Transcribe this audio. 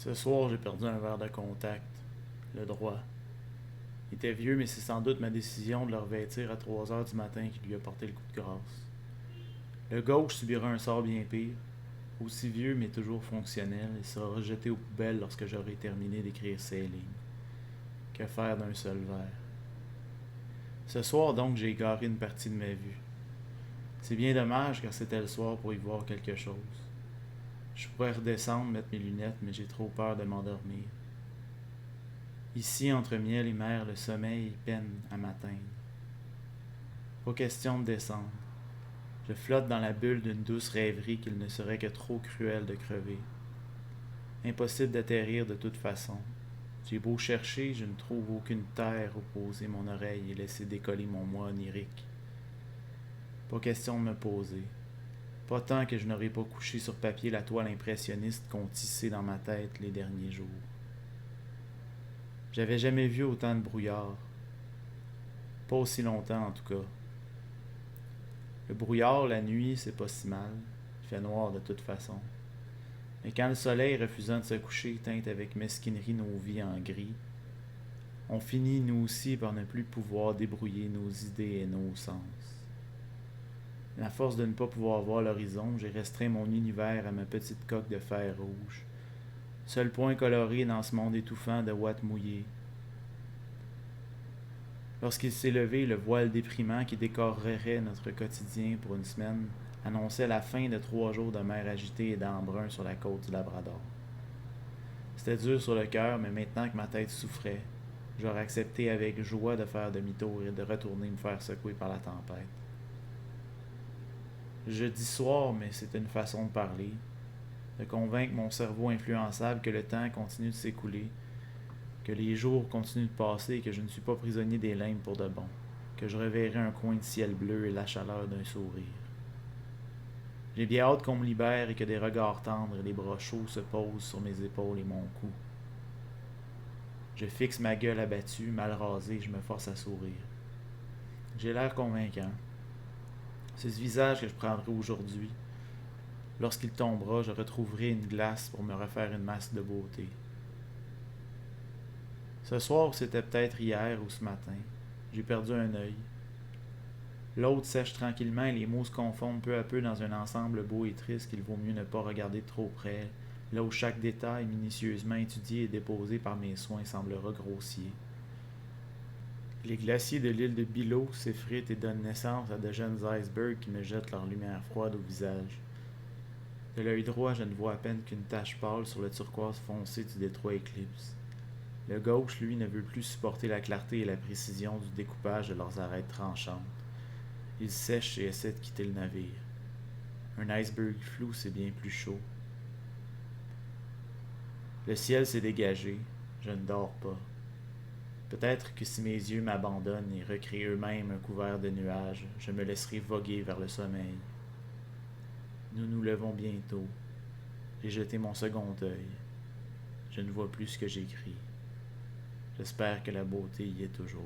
Ce soir, j'ai perdu un verre de contact, le droit. Il était vieux, mais c'est sans doute ma décision de le revêtir à 3 heures du matin qui lui a porté le coup de grâce. Le gauche subira un sort bien pire, aussi vieux mais toujours fonctionnel, et sera rejeté aux poubelles lorsque j'aurai terminé d'écrire ces lignes. Que faire d'un seul verre? Ce soir donc, j'ai égaré une partie de ma vue. C'est bien dommage car c'était le soir pour y voir quelque chose. Je pourrais redescendre, mettre mes lunettes, mais j'ai trop peur de m'endormir. Ici, entre miel et mer, le sommeil peine à m'atteindre. Pas question de descendre. Je flotte dans la bulle d'une douce rêverie qu'il ne serait que trop cruel de crever. Impossible d'atterrir de toute façon. J'ai beau chercher, je ne trouve aucune terre où poser mon oreille et laisser décoller mon moi onirique. Pas question de me poser. Pas tant que je n'aurais pas couché sur papier la toile impressionniste qu'ont tissée dans ma tête les derniers jours. J'avais jamais vu autant de brouillard. Pas aussi longtemps en tout cas. Le brouillard, la nuit, c'est pas si mal. Il fait noir de toute façon. Mais quand le soleil, refusant de se coucher, teinte avec mesquinerie nos vies en gris, on finit nous aussi par ne plus pouvoir débrouiller nos idées et nos sens. À force de ne pas pouvoir voir l'horizon, j'ai restreint mon univers à ma petite coque de fer rouge. Seul point coloré dans ce monde étouffant de ouates mouillées. Lorsqu'il s'est levé, le voile déprimant qui décorerait notre quotidien pour une semaine annonçait la fin de 3 jours de mer agitée et d'embrun sur la côte du Labrador. C'était dur sur le cœur, mais maintenant que ma tête souffrait, j'aurais accepté avec joie de faire demi-tour et de retourner me faire secouer par la tempête. Je dis soir, mais c'est une façon de parler, de convaincre mon cerveau influençable que le temps continue de s'écouler, que les jours continuent de passer et que je ne suis pas prisonnier des limbes pour de bon, que je reverrai un coin de ciel bleu et la chaleur d'un sourire. J'ai bien hâte qu'on me libère et que des regards tendres et des bras chauds se posent sur mes épaules et mon cou. Je fixe ma gueule abattue, mal rasée, et je me force à sourire. J'ai l'air convaincant. C'est ce visage que je prendrai aujourd'hui. Lorsqu'il tombera, je retrouverai une glace pour me refaire une masse de beauté. Ce soir, c'était peut-être hier ou ce matin. J'ai perdu un œil. L'autre sèche tranquillement et les mots se confondent peu à peu dans un ensemble beau et triste qu'il vaut mieux ne pas regarder trop près, là où chaque détail minutieusement étudié et déposé par mes soins semblera grossier. Les glaciers de l'île de Billow s'effritent et donnent naissance à de jeunes icebergs qui me jettent leur lumière froide au visage. De l'œil droit, je ne vois à peine qu'une tache pâle sur le turquoise foncé du détroit Eclipse. Le gauche, lui, ne veut plus supporter la clarté et la précision du découpage de leurs arêtes tranchantes. Il sèche et essaie de quitter le navire. Un iceberg flou, c'est bien plus chaud. Le ciel s'est dégagé. Je ne dors pas. Peut-être que si mes yeux m'abandonnent et recréent eux-mêmes un couvert de nuages, je me laisserai voguer vers le sommeil. Nous nous levons bientôt. J'ai jeté mon second œil. Je ne vois plus ce que j'écris. J'espère que la beauté y est toujours.